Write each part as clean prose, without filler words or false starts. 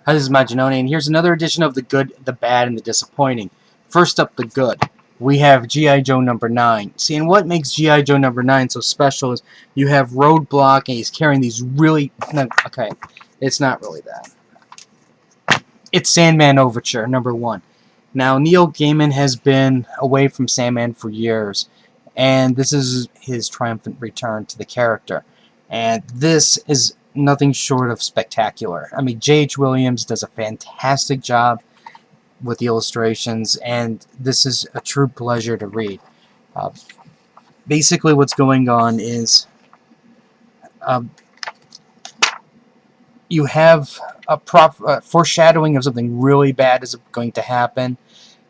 Hi, this is Maginoni, and here's another edition of The Good, the Bad, and the Disappointing. First up, the good. We have G.I. Joe number 9. See, and what makes G.I. Joe number 9 so special is you have Roadblock, and he's carrying these really... No, okay, it's not really that. It's Sandman Overture, number 1. Now, Neil Gaiman has been away from Sandman for years, and this is his triumphant return to the character. And this is nothing short of spectacular. I mean, J.H. Williams does a fantastic job with the illustrations, and this is a true pleasure to read. Uh, Basically, what's going on is um, you have a foreshadowing of something really bad is going to happen.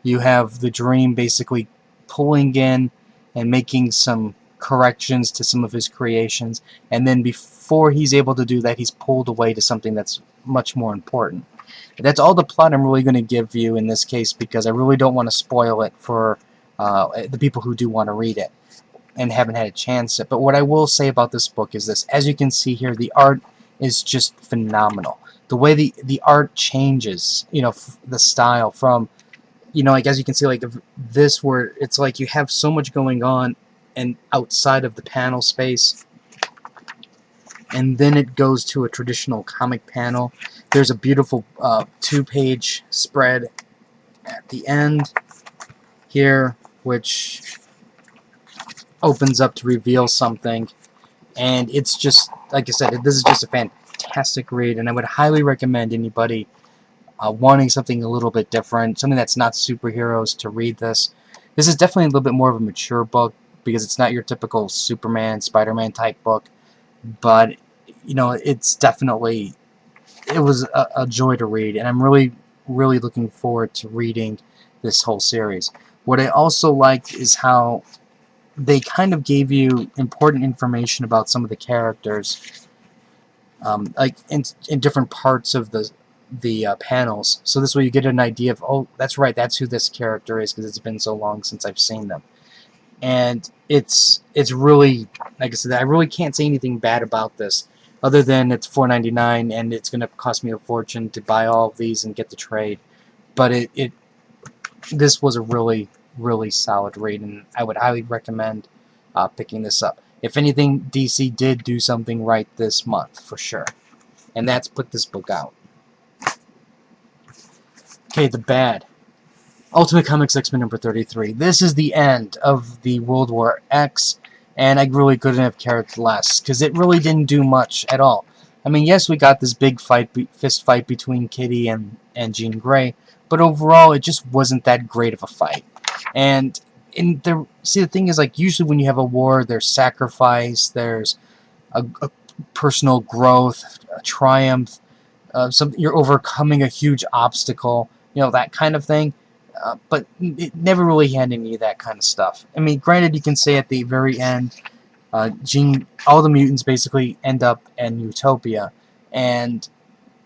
You have the Dream basically pulling in and making some corrections to some of his creations, and then before he's able to do that, he's pulled away to something that's much more important. That's all the plot I'm really going to give you in this case, because I really don't want to spoil it for the people who do want to read it and haven't had a chance yet. But what I will say about this book is this: as you can see here, the art is just phenomenal. The way the art changes, you know, the style from, you know, like as you can see, like this, where it's like you have so much going on and outside of the panel space, and then it goes to a traditional comic panel. There's a beautiful 2-page spread at the end here, which opens up to reveal something, and it's just, like I said, this is just a fantastic read, and I would highly recommend anybody wanting something a little bit different, something that's not superheroes, to read this. This is definitely a little bit more of a mature book, because it's not your typical Superman, Spider-Man type book, but, you know, it's definitely, it was a joy to read, and I'm really, really looking forward to reading this whole series. What I also liked is how they kind of gave you important information about some of the characters, like in different parts of the panels. So this way you get an idea of, oh, that's right, that's who this character is, because it's been so long since I've seen them. And it's really, like I said, I really can't say anything bad about this, other than it's $4.99 and it's going to cost me a fortune to buy all of these and get the trade. But this was a really, really solid read, and I would highly recommend picking this up. If anything, DC did do something right this month, for sure. And that's put this book out. Okay, the bad. Ultimate Comics X-Men number 33. This is the end of the World War X, and I really couldn't have cared less, because it really didn't do much at all. I mean, yes, we got this big fist fight between Kitty and Jean Grey, but overall, it just wasn't that great of a fight. And see, the thing is, like, usually when you have a war, there's sacrifice, there's a personal growth, a triumph, you're overcoming a huge obstacle, you know, that kind of thing. But it never really had any of that kind of stuff. I mean, granted, you can say at the very end, all the mutants basically end up in Utopia, and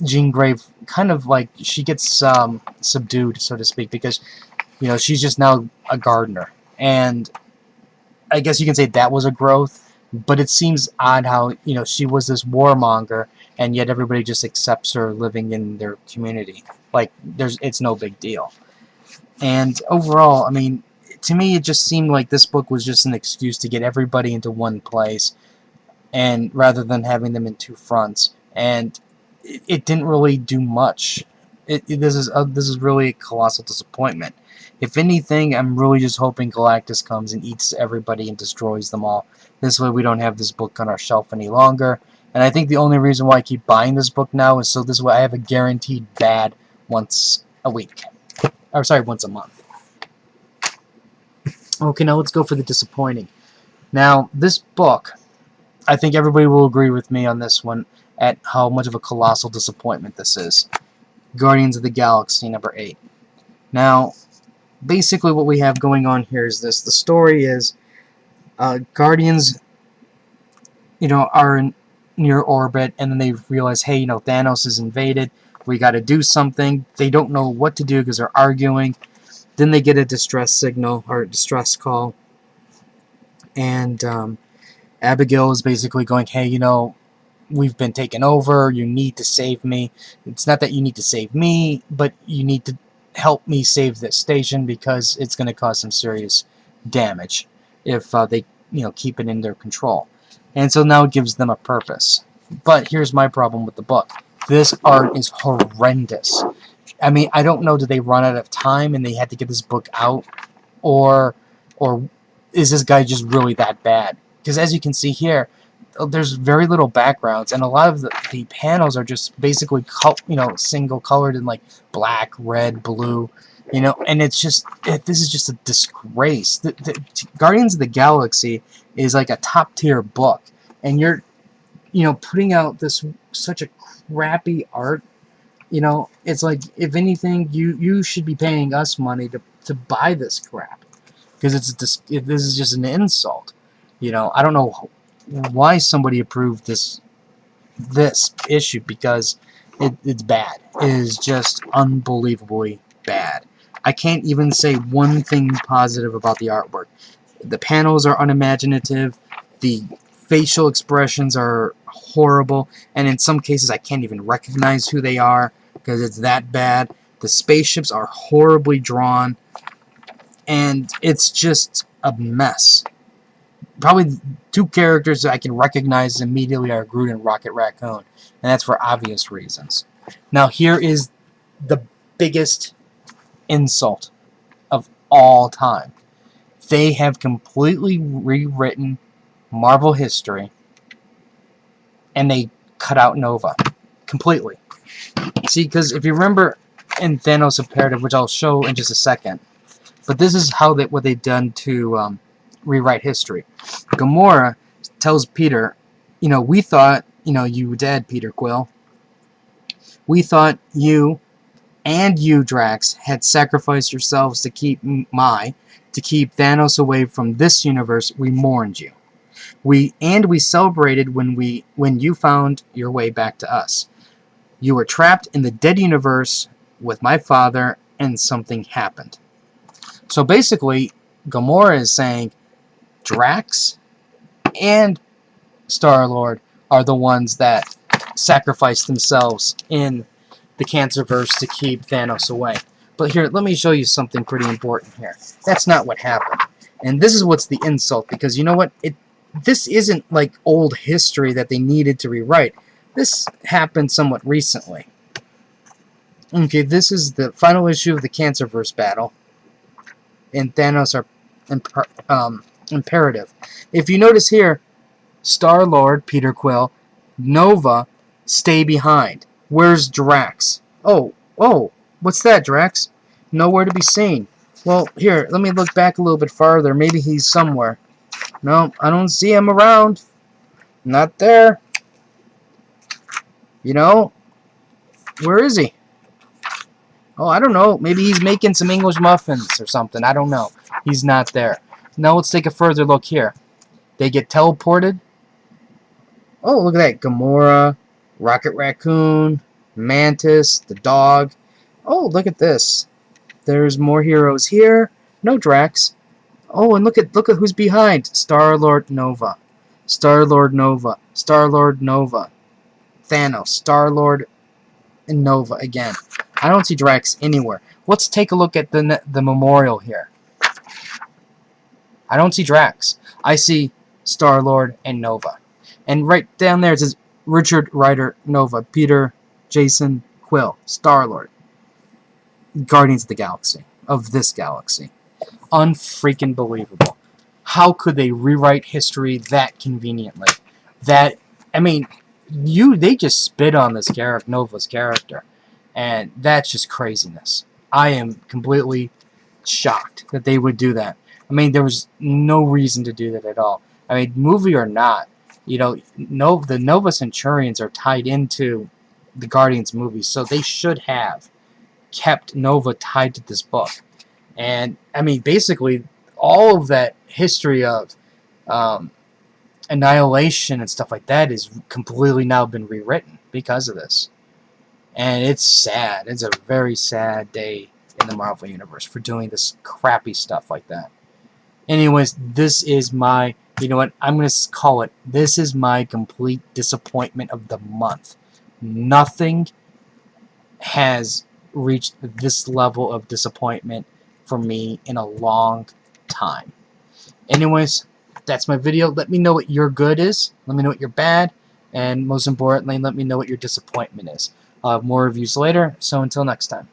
Jean Grey kind of, like, she gets subdued, so to speak, because, you know, she's just now a gardener. And I guess you can say that was a growth, but it seems odd how, you know, she was this warmonger, and yet everybody just accepts her living in their community. Like, it's no big deal. And overall, I mean, to me, it just seemed like this book was just an excuse to get everybody into one place, and rather than having them in two fronts. And it didn't really do much. This is really a colossal disappointment. If anything, I'm really just hoping Galactus comes and eats everybody and destroys them all. This way we don't have this book on our shelf any longer. And I think the only reason why I keep buying this book now is so this way I have a guaranteed bad once a week. Or sorry, once a month. Okay, now let's go for the disappointing. Now, this book, I think everybody will agree with me on this one at how much of a colossal disappointment this is. Guardians of the Galaxy number 8. Now, basically what we have going on here is this. The story is Guardians, you know, are in near orbit, and then they realize, hey, you know, Thanos is invaded. We got to do something. They don't know what to do because they're arguing. Then they get a distress signal or a distress call, and Abigail is basically going, hey, you know, we've been taken over, you need to save me. It's not that you need to save me, but you need to help me save this station because it's going to cause some serious damage if they keep it in their control. And so now it gives them a purpose. But here's my problem with the book. This art is horrendous. I mean, I don't know, did they run out of time and they had to get this book out, or is this guy just really that bad? Because as you can see here, there's very little backgrounds, and a lot of the panels are just basically single colored in like black, red, blue, and it's just this is just a disgrace. The Guardians of the Galaxy is like a top tier book, and you're putting out this such a crappy art. It's like, if anything, you should be paying us money to buy this crap, because this is just an insult. I don't know why somebody approved this issue, because it's bad. It is just unbelievably bad. I can't even say one thing positive about the artwork. The panels are unimaginative. The facial expressions are horrible, and in some cases I can't even recognize who they are because it's that bad. The spaceships are horribly drawn, and it's just a mess. Probably two characters that I can recognize immediately are Groot and Rocket Raccoon, and that's for obvious reasons. Now here is the biggest insult of all time. They have completely rewritten Marvel history, and they cut out Nova completely. See, because if you remember in Thanos Imperative, which I'll show in just a second, but this is what they've done to rewrite history. Gamora tells Peter, we thought, you were dead, Peter Quill. We thought you and you, Drax, had sacrificed yourselves to keep Thanos away from this universe. We mourned you. We celebrated when you found your way back to us. You were trapped in the dead universe with my father, and something happened. So basically, Gamora is saying Drax and Star-Lord are the ones that sacrificed themselves in the Cancerverse to keep Thanos away. But here, let me show you something pretty important here. That's not what happened. And this is what's the insult, because you know what? This isn't like old history that they needed to rewrite. This happened somewhat recently. Okay, this is the final issue of the Cancerverse battle, and Thanos are Imperative. If you notice here, Star-Lord, Peter Quill, Nova, stay behind. Where's Drax? Oh, what's that, Drax? Nowhere to be seen. Well, here, let me look back a little bit farther. Maybe he's somewhere. No, I don't see him around. Not there. Where is he? Oh, I don't know. Maybe he's making some English muffins or something. I don't know. He's not there. Now let's take a further look here. They get teleported. Oh, look at that. Gamora, Rocket Raccoon, Mantis, the dog. Oh, look at this. There's more heroes here. No Drax. Oh, and look at who's behind. Star-Lord, Nova. Star-Lord, Nova. Star-Lord, Nova. Thanos. Star-Lord, and Nova again. I don't see Drax anywhere. Let's take a look at the memorial here. I don't see Drax. I see Star-Lord and Nova. And right down there it says Richard Rider Nova, Peter Jason Quill, Star-Lord. Guardians of the Galaxy. Of this galaxy. Unfreaking believable. How could they rewrite history that conveniently? They just spit on this character, Nova's character. And that's just craziness. I am completely shocked that they would do that. There was no reason to do that at all. Movie or not, the Nova Centurions are tied into the Guardians movies, so they should have kept Nova tied to this book. And, basically, all of that history of Annihilation and stuff like that is completely now been rewritten because of this. And it's sad. It's a very sad day in the Marvel Universe for doing this crappy stuff like that. Anyways, this is my You know what? I'm going to call it. This is my complete disappointment of the month. Nothing has reached this level of disappointment for me in a long time. Anyways, that's my video. Let me know what your good is. Let me know what your bad. And most importantly, let me know what your disappointment is. I'll have more reviews later. So until next time.